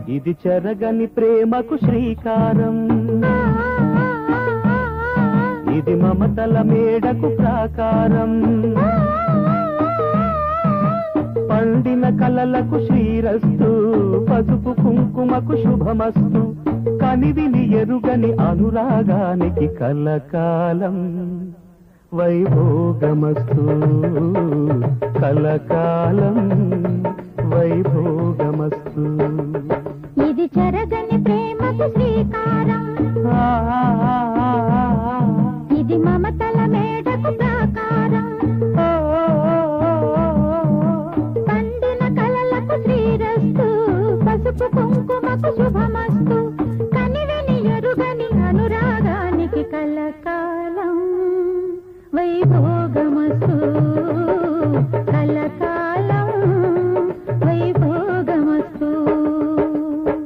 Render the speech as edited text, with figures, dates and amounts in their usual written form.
ఇది చెరగని ప్రేమకు శ్రీకారం, ఇది మమతల మేడకు ప్రాకారం. పండిన కలలకు శ్రీరస్తు, పసుపు కుంకుమకు శుభమస్తు. కనివిని ఎరుగని అనురాగానికి కలకాలం వైభోగమస్తు, కలకాలం వైభోగమస్తు. ఇది చెరగని ప్రేమకు శ్రీకారం, ఇది మమతల మేడకు ప్రాకారం. పండిన కలలకు శ్రీరస్తు, పసుపు కుంకుమకు శుభమస్తు.